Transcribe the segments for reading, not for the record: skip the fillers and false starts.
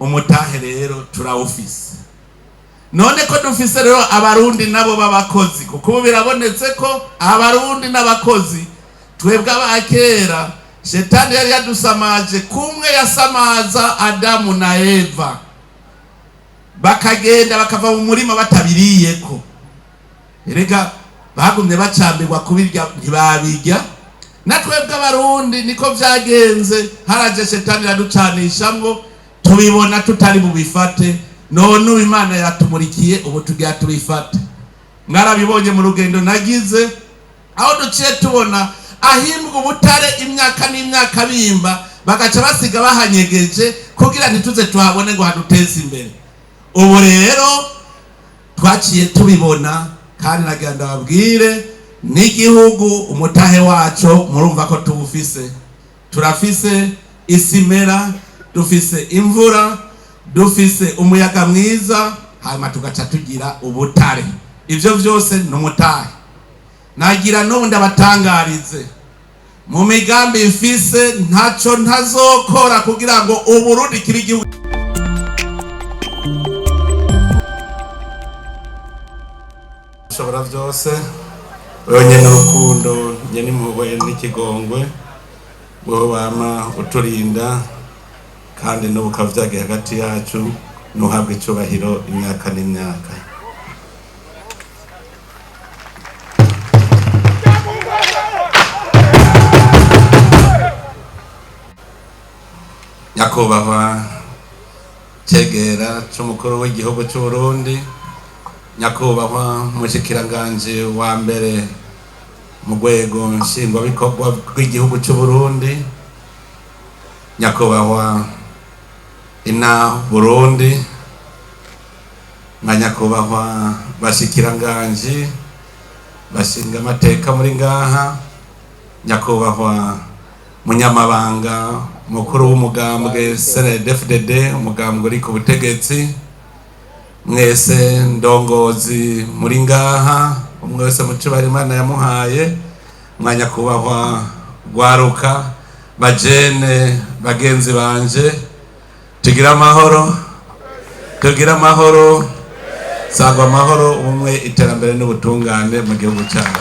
umutahe rero turawufise. None ko dufise rero abarundi nabo babakozi, kuko ubu birabonetse ko abarundi n'abakozi twebwe abakera Shetani yari yadusamaje kumwe yasamaza Adamu na Eva, bakagenda bakava mu murima batabiriyeko. Erega bagumye bacambirwa kubirya ntibabirya. Natwebwe abarundi niko vyagenze, haraje Shetani yaducanishamwo tubibona tutari bubifate. None ubu Imana yatumurikiye, ubu tugiye tubifate. Mwarabibonye mu rugendo nagize aho duciye tubona ahimbwa ubutare imyaka n'imyaka bimba, bagaca basiga bahanyegeje kugira ntituze tuhabone ngo haduteze imbere. Ubu rero twaciye tubibona, kandi nagira ndababwire n'igihugu umutahe wacu murumva ko tubufise. Turafise isimera, dufise imvura, dufise umuyaga mwiza, hanyuma tugaca tugira ubutare. Ivyo vyose n'umutahe. Nagira n'ubu ndabatangarize mu migambi mfise ntaco ntazokora kugira ngo Uburundi kibe igihugu ushobora vyose. Onye n'urukundo nye n'impuhwe n'ikigongwe wowe wama uturinda, kandi n'ubukavyage hagati yacu, nuhabwe icubahiro imyaka n'imyaka. Nyakubahwa Cegera c'umukuru w'igihugu c'u Burundi, nyakubahwa mushikiranganje wa mbere mu rwego nshingwabikorwa rw'igihugu c'u Burundi, nyakubahwa ina Burundi, na nyakubahwa bashikiranganje bashinga amateka muri ngaha, nyakubahwa munyamabanga mukuru w'umugambwe CNDD-FDD, umugambwe uri ku butegetsi, mwese ndongozi muri ngaha, umwe wese mu cubahiro Imana yamuhaye, mwanyakubahwa gwaruka, bajene bagenzi banje, tugira amahoro, tugira amahoro, sangwa amahoro, umwe iterambere n'ubutungane mu gihugu cyacu.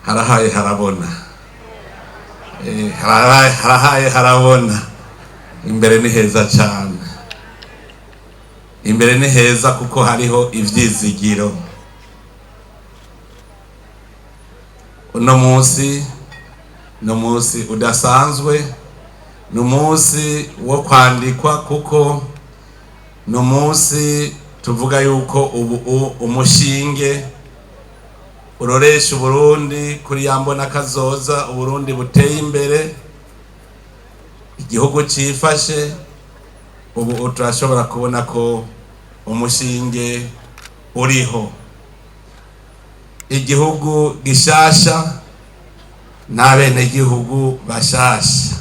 Harahaye harabona, harahaye harabona. Imbere ni heza cyane, imbere ni heza kuko hariho ivyizigiro. Uno munsi no munsi udasanzwe, no munsi wo kwandikwa, kuko no munsi tuvuga yuko ubu umushinge uroresha Uburundi kuri yambona kazoza, Uburundi buteye imbere, igihugu cifashe. Ubu turashobora kubona ko umushinge uriho, igihugu gishasha n'abene gihugu bashasha.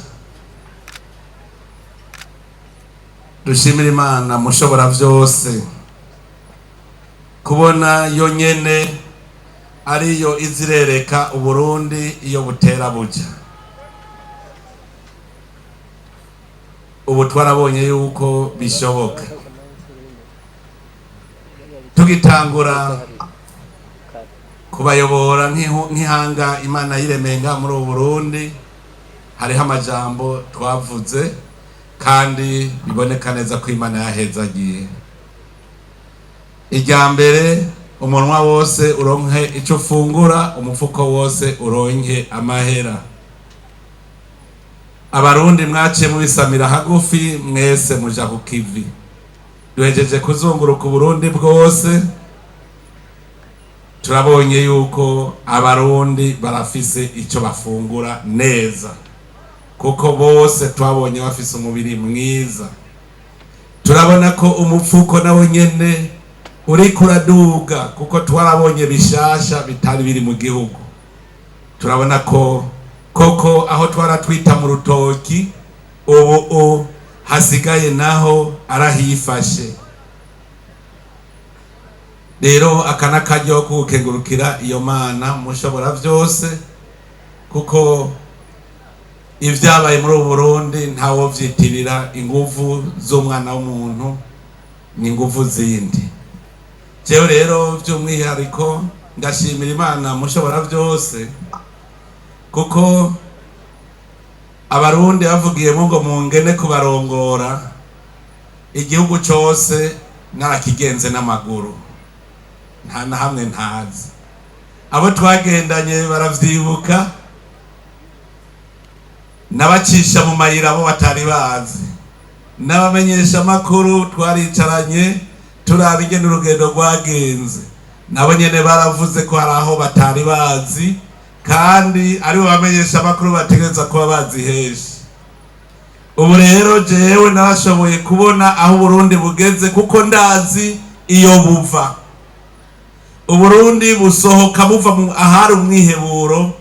Dushimira Imana mushobora vyose kubona yonyene ariyo izirereka Uburundi iyo butera buja. Ubu twarabonye yuko bishoboka. Tugitangura kubayobora nk'ihanga Imana yiremenga muri Burundi, hariho amajambo twavuze, kandi biboneka neza ko Imana yahezagiye. Ijya mbere, umunwa wose uronke ico fungura, umufuko wose uronke amahera. Abarundi mwaciye mubisamira hagufi, mwese muja ku kivi. Duhejeje kuzunguruka Uburundi bwose, turabonye yuko abarundi barafise ico bafungura neza, kuko bose twabonye bafise umubiri mwiza. Turabona ko umufuko nawo nyene uri kuraduga, kuko twarabonye bishasha bitari biri mu gihugu. Turabona ko koko aho twaratwita mu rutoki, ubu hasigaye naho arahifashe. rero akana karyo kugukengurukira iyo Mana mushobora byose, kuko ivyabaye muri Burundi ntawo vyitirira inguvu z'umwana w'umuntu, ni inguvu zindi. Jewe rero by'umwihariko ndashimira Imana mushobora byose, kuko abarundi bavugiyemo ngo mungene kubarongora igihugu cyose narakigenze n'amaguru, nta na hamwe ntazi. Abo twagendanye baravyibuka, n'abacisha mu mayira abo batari bazi, n'abamenyesha amakuru twaricaranye turaba ingene urugendo rwagenze, nabo nyene baravuze ko hari aho batari bazi, kandi aribo bamenyesha amakuru bategereza kuba bazi henshi. Ubu rero jewe narashoboye kubona aho Burundi bugeze, kuko ndazi iyo buva. Uburundi busohoka buva ahari umwiheburo,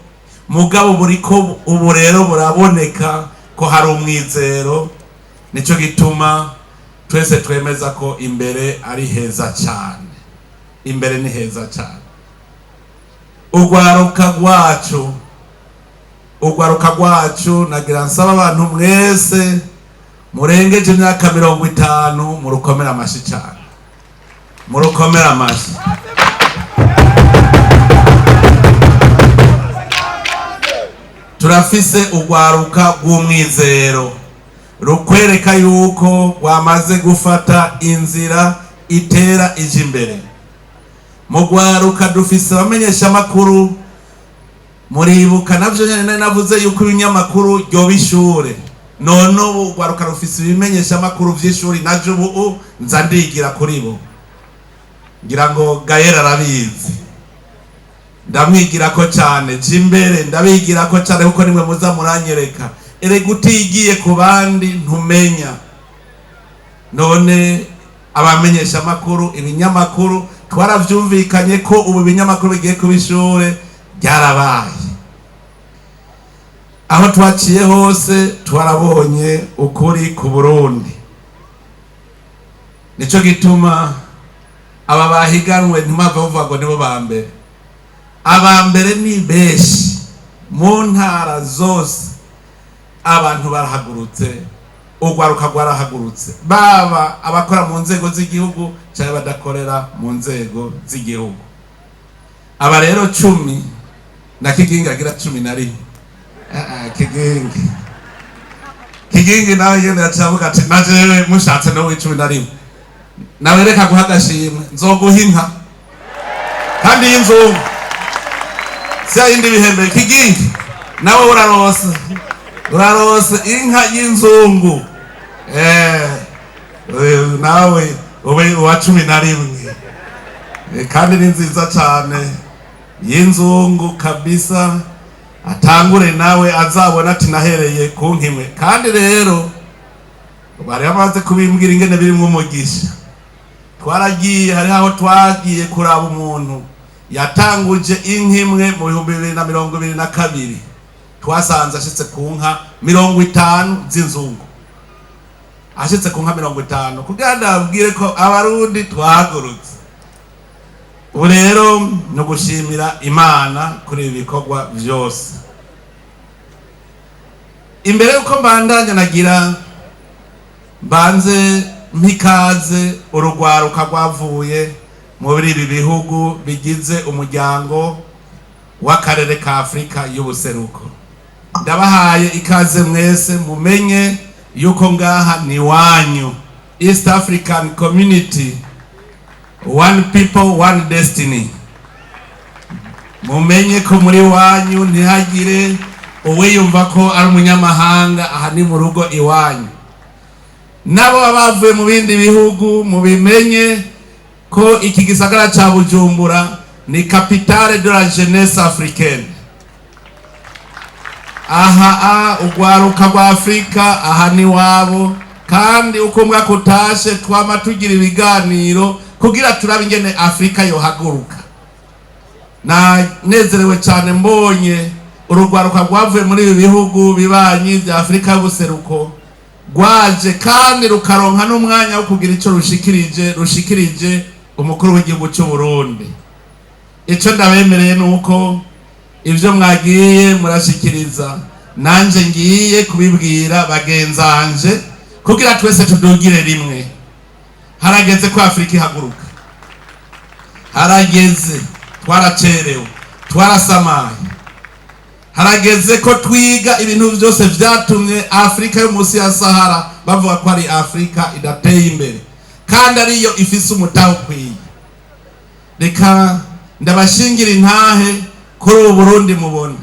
mugabo buriko ubu rero buraboneka ko hari umwizero. Nico gituma twese twemeza ko imbere ari heza cyane, imbere ni heza cyane. Ugwaruka rwacu nagira nsaba abantu mwese murengeje imyaka 50 murukomera amashi cyane, murukomera amashi. Turafise ugwaruka rw'umwizero rukwereka yuko wamaze gufata inzira itera ije imbere. Mu gwaruka dufise abamenyesha amakuru, muribuka navyo nyene navuze yuko ibinyamakuru ryo bishure, none ubu gwaruka rufise ibimenyesha amakuru vy'ishuri, naje ubu nza ndigira kuri bo. Ngira ngo Gaera arabizi, ndamwigira ko cyane, jimbere ndabigira ko cyane, kuko nimwe muza muranyereka. Erega utigiye ku bandi ntumenya. None abamenyesha amakuru, ibinyamakuru twaravyumvikanye ko ubu ibinyamakuru bigiye kubishure byarabaye. Aho twaciye hose twarabonye ukuri ku Burundi. Nico gituma aba bahiganwe ntimava bavuga ngo nibo bambere. Abambere ni beshi mu ntara zose, abantu barahagurutse, ugwaruka rwarahagurutse, baba abakora mu nzego z'igihugu cyangwa badakorera mu nzego z'igihugu. Aba rero 10 na Kigingi agira 11. Kigingi nawe yenda yacavuga ati naje mushatse no 11, nawe reka guhagashimwe nzoguha inka kandi y'inzungu, sia yindi bihembe. Kigingi nawe urarose inka y'inzungu, nawe ube uwa 11, kandi ni nziza cyane y'inzungu kabisa. Atangure nawe azabona ati nahereye ku nkimwe. Kandi rero bari bamaze kubimbwira ingene birimo umugisha. Twaragiye, hari aho twagiye kuraba umuntu yatanguje inkimwe mu 2022, twasanze ashitse ku nka 50 z'inzungu, ashitse ku nka 50, kugira ndabwire ko abarundi twahagurutse. Ubu rero no gushimira Imana kuri ibikorwa byose. Imbere yuko mbandanya nagira mbanze mpikaze urugwaruka rwavuye muri ibi bihugu bigize umuryango w'akarere ka Afrika y'ubuseruko. Ndabahaye ikaze mwese, mumenye yuko ngaha ni wanyu, East African Community, one people one destiny. Mumenye ko muri wanyu ntihagire uwiyumva ko ari umunyamahanga, aha ni mu rugo iwanyu. Nabo abavuye mu bindi bihugu mubimenye ko iki gisagara ca Bujumbura ni capitale de la jeunesse africaine. Aha ugwaruka rwa Afrika, aha ni wabo, kandi uko mwaka utashe twama tugira ibiganiro kugira turabe ingene Afrika yohaguruka. Na nezerewe cyane mbonye urugwaruka rwavuye muri ibi bihugu bibanyi bya Afrika y'ubuseruko rwaje kandi rukaronka n'umwanya wo kugira ico rushikirije umukuru w'igihugu cy'u Burundi. Icyo ndabemereye nuko ibyo mwagiye murashikiriza nanje ngiye kubibwira bagenzanje kugira twese tudugire rimwe. Harageze ko Afrika ihaguruka, harageze, twaracerewe, twarasamaye, harageze ko twiga ibintu byose byatumye Afrika yo munsi ya Sahara bavuga ko ari Afrika idateye imbere kandi ariyo ifise umutaho ukwiye. Reka ndabashingira intahe kuri ubu Burundi mubona.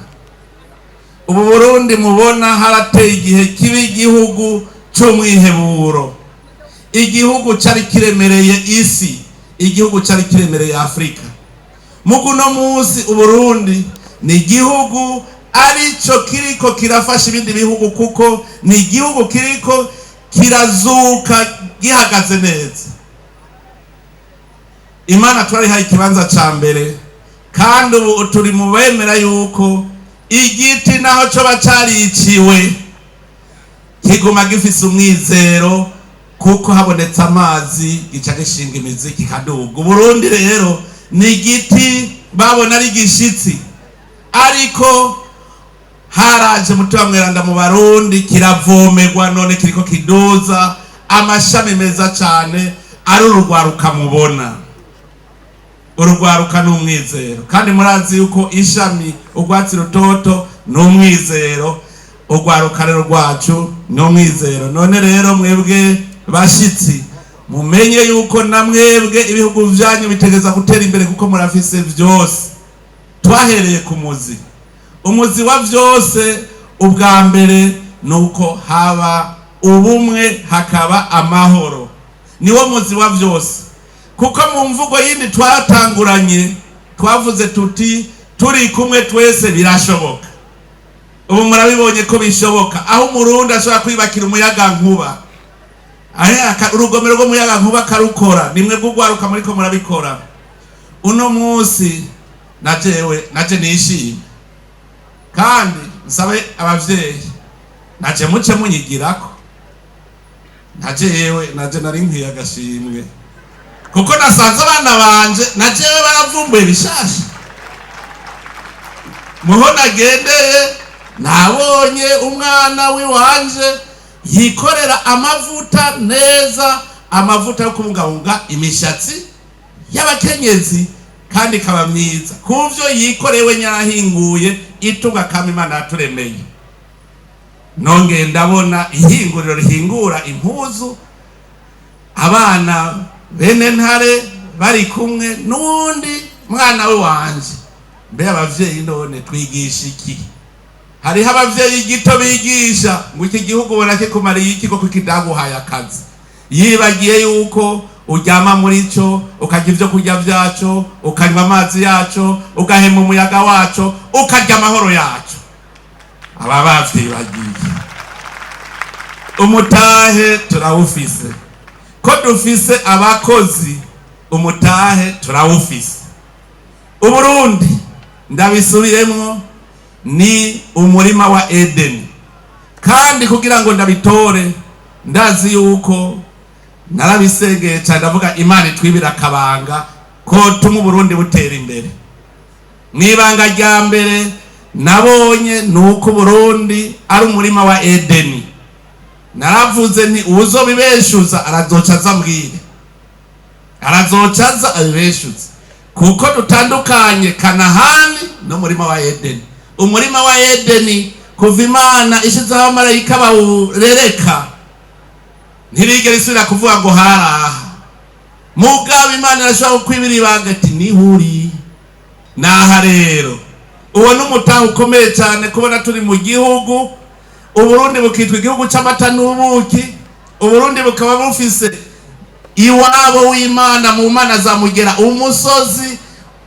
Ubu Burundi mubona harateye igihe kibi igihugu cy'umwiheburo, igihugu cyari kiremereye isi, igihugu cyari kiremereye Afrika. Muguno munsi Uburundi ni igihugu arico kiriko kirafasha ibindi bihugu kuko ni igihugu kiriko kirazuka gihagaze neza. Imana twarihaye ikibanza ca mbere kandi ubu turi mu bemera yuko igiti naho cyo bacariciwe kiguma gifise umwizero kuko habonetse amazi gica gishinga imizi kikaduga. Burundi rero ni igiti babona ari gishitsi ariko haraje mutima mweranda mu Barundi kiravomerwa none kiriko kidoza amashami meza cyane ari urugwaruka mubona. Urugwaruka n'umwizero kandi murazi yuko ishami urwatsi rutoto n'umwizero, urwaruka rero rwacu n'umwizero. None rero mwebwe bashitsi mumenye yuko na mwebwe ibihugu byanyu bitegeza gutera imbere kuko murafise byose. Twahereye ku muzi, umuzi wa byose ubwa mbere nuko haba ubumwe hakaba amahoro, niwo muzi wa byose. Kuko mu mvugo yindi twatanguranye twavuze tuti turi kumwe twese birashoboka. Ubu murabibonye ko bishoboka, aho Umurundi ashobora kwibakira umuyaga nkuba, urugomero rw'umuyaga nkuba karukora, nimwe gugwaruka muriko murabikora. Uno munsi naje nishimye kandi nsabe abavyeyi naje muce munyigirako. Naje nari nkwiye agashimwe kuko nasanze abana banje najewe baravumbuye bishasha. Muho nagendeye nabonye umwana wiwanje yikorera amavuta neza, amavuta yo kubungabunga imishatsi y'abakenyezi kandi kaba myiza kuvyo yikorewe nyarahinguye itunga kama Imana yaturemeye. Nonge ndabona ihinguriro rihingura impuzu, abana bene ntare bari kumwe n'undi mwana we wanje. Mbe abavyeyi none twigisha iki? Hariho abavyeyi gito bigisha ngo iki gihugu bonake kumariye iki ko kidaguhaye akazi, yibagiye yuko uryama muri cyo, ukarya ibyo kurya byaco, ukanywa amazi yaco, ugahema umuyaga waco, ukarya amahoro yaco. Aba bavyeyi bagiye umutahe turawufise, ko dufise abakozi umutahe turawufise. Uburundi ndabisubiremwo ni umurima wa Edeni kandi kugira ngo ndabitore ndazi yuko narabisengeye cyane ndavuga Imana itwibira akabanga ko tuma Burundi butera imbere. Mwibanga rya mbere nabonye nuko Burundi ari umurima wa Edeni. Naravuze nti uzobibeshuza arazocaza mbwire, arazocaza abibeshuza kuko dutandukanye Kanahani no murima wa Edeni. Umurima wa Edeni kuva Imana ishizeho abamarayika bawurereka ntibigera isubira kuvuga ngo haraha. Mugabo Imana irashobora kwibira ibanga ati nihuri naha. Rero uwo n'umutaho ukomeye cyane kubona turi mu gihugu Uburundi bukitwa igihugu c'amata n'ubuki. Uburundi bukaba bufise iwabo w'Imana mu Mana zamugera umusozi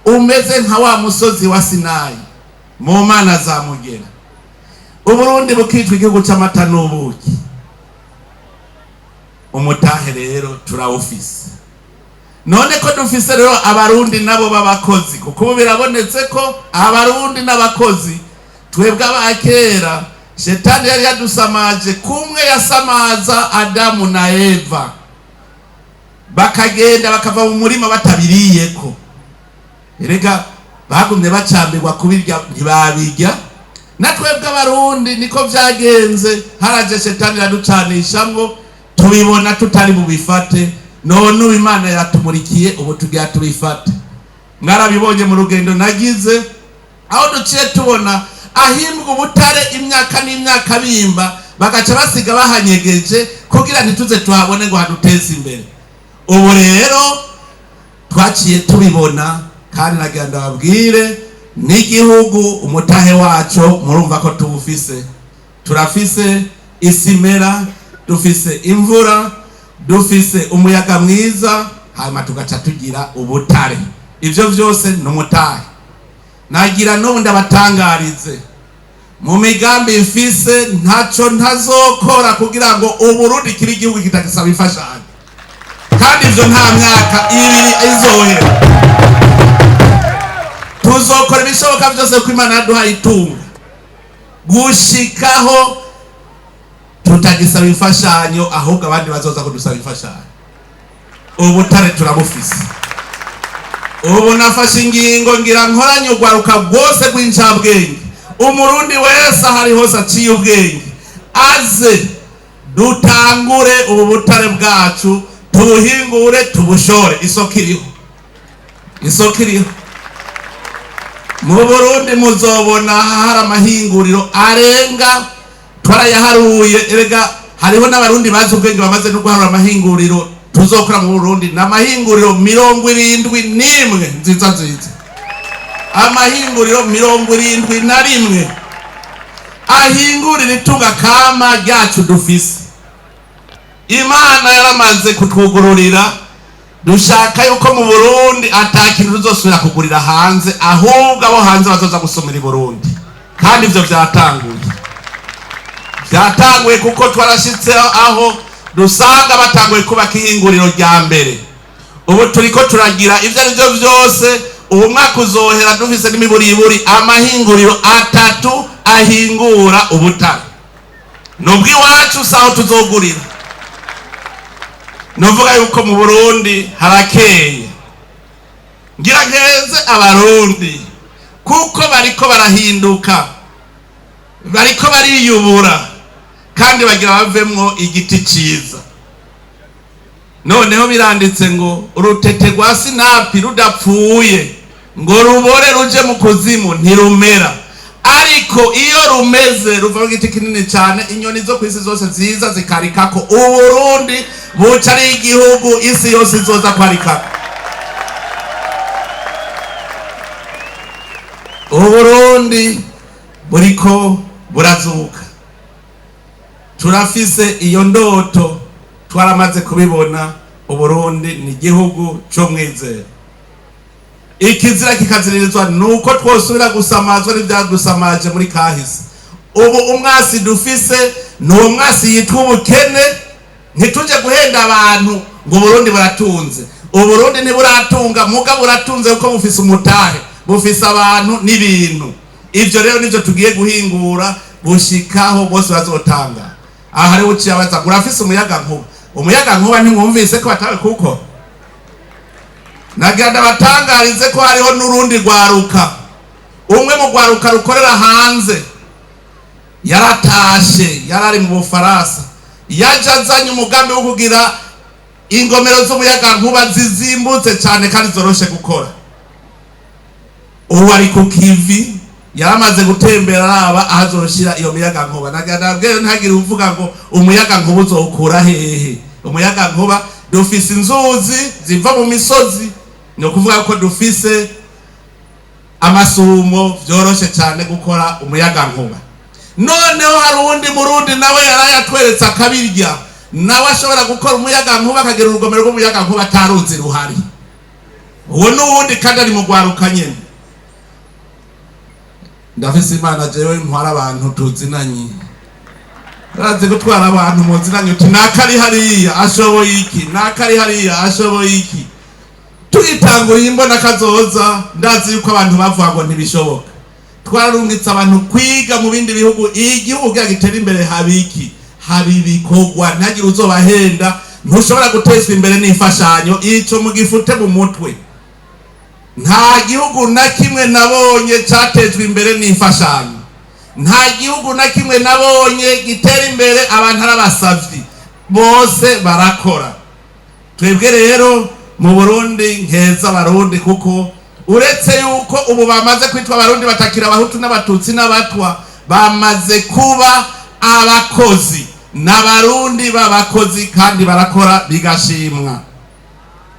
umeze nka wa musozi wa Sinayi mu Mana zamugera. Uburundi bukitwa igihugu c'amata n'ubuki. Umutahe rero turawufise. None ko dufise rero abarundi nabo babakozi, kuko birabonetse ko abarundi n'abakozi twebwe abakera Shetani yari yadusamaje kumwe yasamaza Adamu na Eva. bakagenda bakava mu murima batabiriyeko. Erega bagumye bacambirwa kubirya ntibabirya. Natwebwe abarundi niko vyagenze, haraje shetani iraducanishamwo tubibona tutari bubifate, none ubu Imana yatumurikiye ubu tugira tubifate. Mwarabibonye mu rugendo nagize aho duciye tubona ahimbwa ubutare imyaka n'imyaka bimba, bagaca basiga bahanyegeje kugira ntituze tuhabone ngo haduteze imbere. Ubu rero twaciye tubibona, kandi nagira ndababwire n'igihugu umutahe wacu murumva ko tuwufise. Turafise isimera, dufise imvura, dufise umuyaga mwiza, hanyuma tugaca tugira ubutare. Ivyo vyose n'umutahe. Nagira n'ubu ndabatangarize mu migambi mfise ntaco ntazokora kugira ngo Uburundi kiri igihugu kitagisaba imfashanyo, kandi ivyo nta myaka ibiri izohera. Tuzokora ibishoboka vyose ko Imana yaduhaye itunga gushikaho tutagisaba imfashanyo, ahubwo abandi bazoza kudusaba imfashanyo. Ubutare turabufise. Ubu nafashe ingingo ngira nkoranye urwaruka rwose rw'incabwenge, umurundi wese ahari hose aciye ubwenge aze dutangure ubu butare bwacu, tubuhingure tubushore. Isoko iriho, isoko iriho. Mu Burundi muzobona hari amahinguriro arenga, twarayaharuye. Erega hariho n'abarundi bazi ubwenge bamaze no guharura amahinguriro tuzokora mu Burundi. N'amahinguriro 71 nziza nziza, amahinguriro 71 ahingurira itunga kama ryacu dufise. Imana yaramaze kutwugururira, dushaka yuko mu Burundi atakintu tuzosubira kugurira hanze, ahubwo abo hanze bazoza gusomera i Burundi. Kandi ivyo vyatanguye kuko twarashitse aho dusanga batanguye kubaka ihinguriro rya mbere. Ubu turiko turagira ivyo arivyo vyose. Ubu mwaka uzohera dufise n'imiburiburi amahinguriro 3 ahingura ubutare. Nubwo iwacu saho tuzogurira. Novuga yuko mu Burundi harakeye. Ngira ngeze abarundi kuko bariko barahinduka, bariko bariyubura, kandi bagira bavemwo igiti ciza. Noneho biranditse ngo urutete rwa sinapi rudapfuye ngo rubore ruje mu kuzimu ntirumera, ariko iyo rumeze ruva igiti kinini cyane, inyoni zo kwisi zose ziza zikarikako. Uburundi buca ari igihugu isi yose izoza kwarikako. Uburundi buriko burazuka. Turafise iyo ndoto, twaramaze kubibona. Uburundi ni igihugu cyo mwizera. Ikizira kikaziririzwa nuko twosubira gusamazwa n'ivyadusamaje muri kahise. Ubu umwasi dufise ni umwasi yitwa ubukene. Ntituje guhenda abantu ngo Burundi buratunze. Uburundi ntiburatunga, muga buratunze kuko bufise umutahe, bufise abantu n'ibintu. Ivyo rero nivyo tugiye guhingura gushikaho bose bazotanga. Aha rero uciye abaza urafise umuyaga nkuba. Umuyaga nkuba ntimwumvise ko batawe kuko naganda batangarize ko hariho n'urundi rwaruka. Umwe mu rwaruka rukorera hanze yaratashe, yarari mu Bufaransa, yajazanye umugambi wo kugira ingomero z'umuyaga nkuba zizimbutse cyane kandi zoroshe gukora. Ubu ari ku kivi, yaramaze gutembera araba ahazoshira iyo muyaga nkuba. Naganda bwero ntagire uvuga ngo umuyaga nkuba uzokura hehe. Umuyaga nkuba dufise inzuzi ziva mu misozi, no kuvuga ko dufise amasumo vyoroshe cyane gukora umuyaga nkuba. Noneho hari uwundi murundi nawe yarayatweretse akabirya, nawe ashobora gukora umuyaga nkuba akagira urugomero rw'umuyaga nkuba ataruzi ruhari. Uwo n'uwundi kandi ari mu rwaruka nyene. Ndafise Imana jewe ntwara abantu tuzinanye. Raze gutwara abantu muzinanye uti nakari hariya ashoboye iki, nakari hariya ashoboye iki. Tuyitanguye imbona kazoza, ndazi yuko abantu bavuga ngo ntibishoboka. Twarungitse abantu kwiga mu bindi bihugu, igihugu gitera imbere habiki, habibikogwa ntagire uzobahenda ntushobora gutezwa imbere n'imfashanyo. Ico mugifute mu mutwe. Nta gihugu na kimwe nabonye cyatezwe imbere n'imfashanyo. Nta gihugu na kimwe nabonye gitera imbere abantu arabasavyi, bose barakora. Twebwe rero mu Burundi nkeza abarundi, kuko uretse yuko ubu bamaze kwitwa abarundi batakira abahutu n'abatutsi n'abatwa, bamaze kuba abakozi n'abarundi b'abakozi kandi barakora bigashimwa.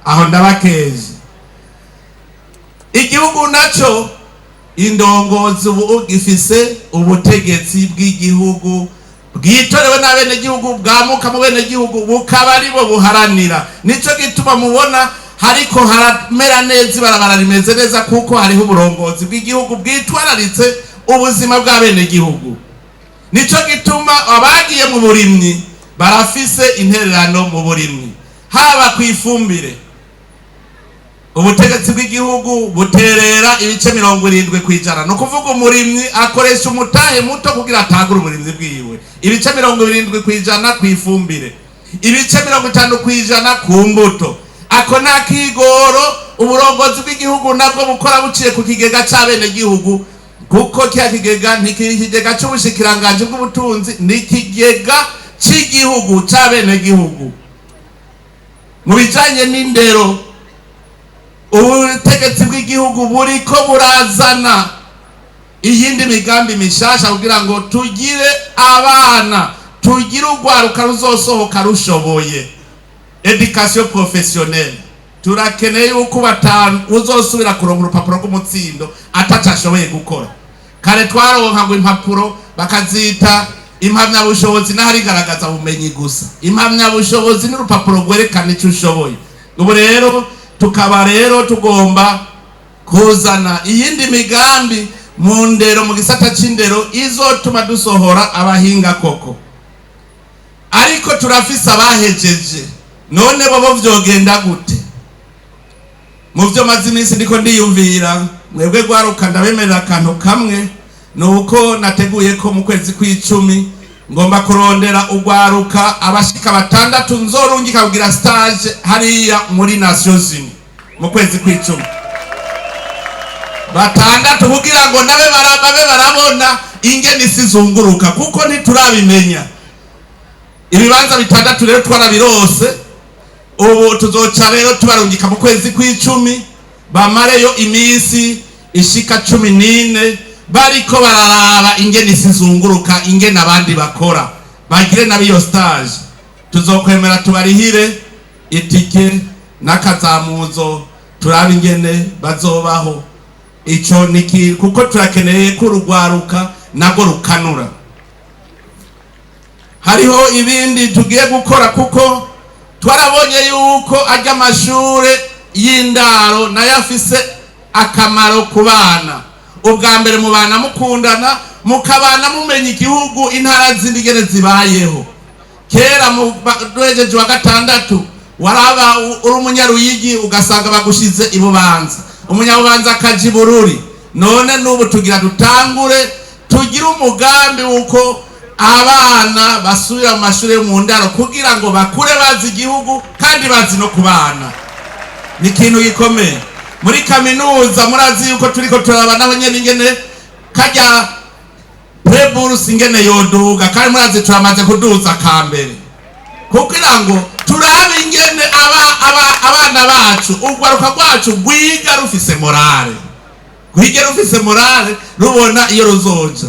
Aho ndabakeje. Igihugu naco indongozi ubu gifise ubutegetsi bw'igihugu bwitorewe n'abene gihugu, bwamuka mu bene gihugu, bukaba ari bo buharanira. Nico gituma mubona hariko haramera neza, ibarabara rimeze neza, kuko hariho uburongozi bw'igihugu bwitwararitse ubuzima bw'abene gihugu. Nico gituma abagiye mu burimyi barafise intererano mu burimyi, haba kwifumbire. Ubutegetsi bw'igihugu buterera ibice 70%. No kuvuga umurimyi akoresha umutahe muto kugira atagura uburimyi bwiwe. Ibice 70% kwifumbire, ibice 50% ku mbuto. Ako nakigoro uburongozi bw'igihugu nabwo bukora buciye ku kigega c'abene gihugu, kuko kya kigega ntikigega c'ubushikiranganje bw'ubutunzi, ni kigega c'igihugu c'abene gihugu. Mu bijanye n'indero, ubutegetsi bw'igihugu buriko burazana iyindi migambi mishasha kugira ngo tugire abana, tugire urwaruka ruzosohoka rushoboye. Education professionnelle, turakeneye yuko batanu uzosubira kuronka urupapuro rw'umutsindo atacashoboye gukora. Kare twaronka ngo impapuro bakazita impamyabushobozi n'ahari garagaza ubumenyi gusa. Impamyabushobozi n'urupapuro rwerekana icyo ushoboye. Ubu rero tukaba rero tugomba kuzana iyindi migambi mu ndero, mu gisata c'indero, izotuma dusohora abahinga koko. Ariko turafise abahejeje, none bobo vyogenda gute? Mu vyo maze iminsi ndiko ndiyumvira, mwebwe gwaruka ndabemerera akantu kamwe, nuko nateguye ko mu kwezi kw'icumi ngomba kurondera ugwaruka abashika 6 nzorungika kugira stage hariya muri Nations Unies mu kwezi kw'icumi. 6 kugira ngo nabe barabona ingene isizunguruka, kuko ntiturabimenya. Ibibanza 6 rero twarabirose. Ubu tuzoca rero tubarungika mu kwezi kw'icumi, bamareyo imisi ishika 14 bariko bararaba ingene isizunguruka, ingene abandi bakora, bagire nabiyo stage. Tuzokwemera tubarihire itike n'akazamuzo, turaba ingene bazobaho. Ico niki, kuko turakeneye ko urugwaruka nago rukanura. Hariho ibindi tugiye gukora, kuko twarabonye yuko ajya amashure y'indaro nayo afise akamaro ku bana. Ubwa mbere mu bana mukundana, mukabana mumenya igihugu, intara zindi ngene zibayeho. Kera mu duhejeje wa 6 waraba uri umunyaruyigi ugasanga bagushize ibubanza, umunyabubanza akaja Bururi. None nubu tugira dutangure, tugira umugambi uko abana basubira mu mashure mu ndaro, kugira ngo bakure bazi igihugu kandi bazi no kubana. Ni ikintu gikomeye. Muri kaminuza murazi yuko turiko turabana aho nyene ingene kajya preburse ingene yoduga, kandi murazi turamaze kuduza kambere, kugira ngo turabe ingene abana bacu, urwaruka rwacu rwiga rufise morale, rubona iyo ruzoja.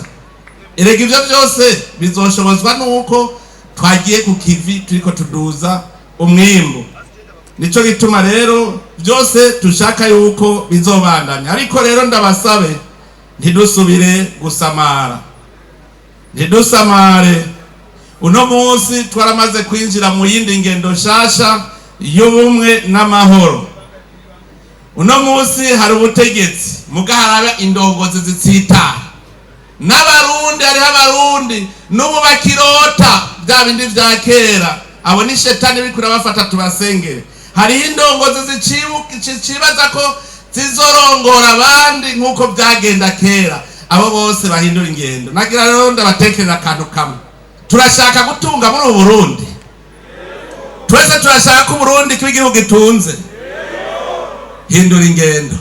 Erega ivyo byose bizoshobozwa nuko twagiye ku kivi, turiko tuduza umwimbo. Nico gituma rero byose tushaka yuko bizobandanya. Ariko rero ndabasabe ntidusubire gusamara, ntidusamare. Uno munsi twaramaze kwinjira mu yindi ngendo shasha y'ubumwe n'amahoro. Uno munsi hari ubutegetsi, mugaharaba indongozi zitsita n'abarundi. Hariho abarundi n'ubu bakirota bya bindi vya kera, abo ni shetani bikura bafata tubasengere. Hariho indongozi zicibaza ko zizorongora abandi nk'uko byagenda kera. Abo bose bahindura ingendo. Nagira rero ndabatekereza akantu kamwe, turashaka gutunga muri Burundi. twese turashaka ko Burundi kiba igihugu gitunze. Hindura ingendo,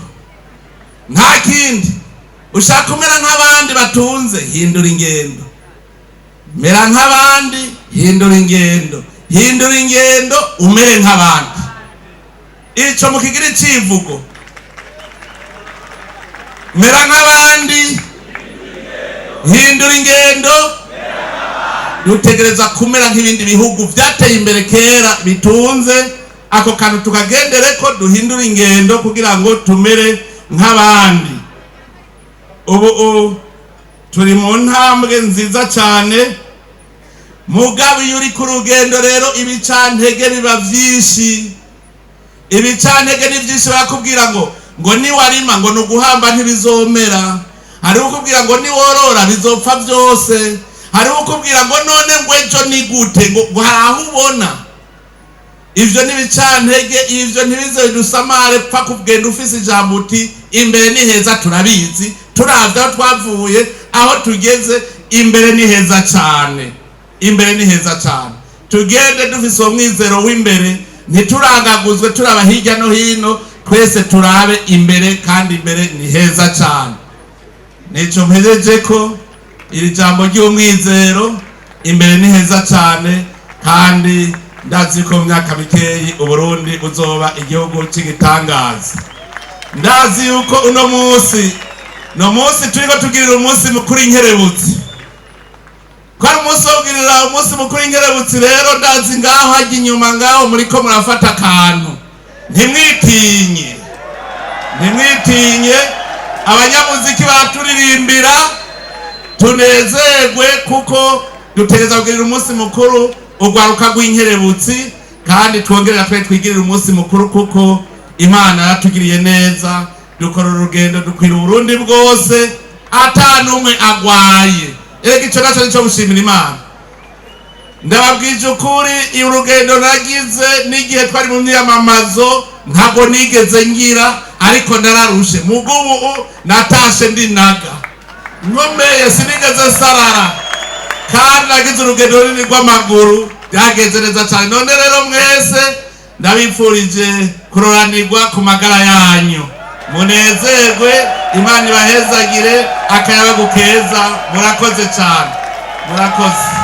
nta kindi. Ushaka kumera nk'abandi batunze, hindura ingendo. Mera nk'abandi, hindura ingendo. Hindura ingendo umere nk'abandi. Ico mukigira icivugo, mera nk'abandi, hindura ingendo. Dutegereza kumera nk'ibindi bihugu vyateye imbere kera bitunze. Ako kantu tukagendere ko duhindura ingendo kugira ngo tumere nk'abandi. Ubu turi mu ntambwe nziza cyane. Mugabo iyo uri ku rugendo rero ibicantege biba vyinshi. Ibicantege ni vyinshi, bakubwira ngo niwarima ngo nuguhamba ntibizomera. Hari ukubwira ngo niworora bizopfa byose. Hari ukubwira ngo none ngwejo ni gute ngo haraho ubona. Ivyo n'ibicantege, ivyo ntibize dusamare pfa kugenda ufise ijambo uti imbere ni heza. Turabizi, turavye aho twavuye, aho tugeze, imbere ni heza cyane. Imbere ni heza cyane. Tugende dufise umwizero w'imbere, ntiturangaguzwe turaba hirya no hino, twese turabe imbere, kandi imbere ni heza cyane. Nico mpereje ko iri jambo ry'umwizero, imbere ni heza cyane. Kandi ndazi ko mu myaka mikeyi Uburundi uzoba igihugu cy'igitangaza. Ndazi yuko uno munsi turiko tugirira umunsi mukuru inkerebutsi. Kwa umunsi wogirira umunsi mukuru inkerebutsi rero, ndazi ngaho hajya inyuma ngaho muriko murafata akantu. Ntimwitinye, ntimwitinye. Abanyamuziki baturirimbira, tunezerwe kuko dutegereza kugirira umunsi mukuru ugwaruka rw'inkerebutsi. Kandi twongerera twigirira umunsi mukuru kuko Imana yatugiriye neza. Dukora urugendo dukwira Burundi bwose, ata numwe agwaye. Ico naco nico gushimira Imana. Ndababwije ukuri, urugendo nagize n'igihe twari mu myamamazo ntabwo nigeze ngira, ariko nararushe. Mugubu natashe ndinaga, nkomeye, sinigeze sarara. Kandi nagize urugendo runini rw'amaguru, byagenze neza cyane. None rero mwese ndabipfurije kuroranirwa ku magara yanyu. Munezerwe, Imana ibahezagire, akayabagu keza. Murakoze cyane, murakoze.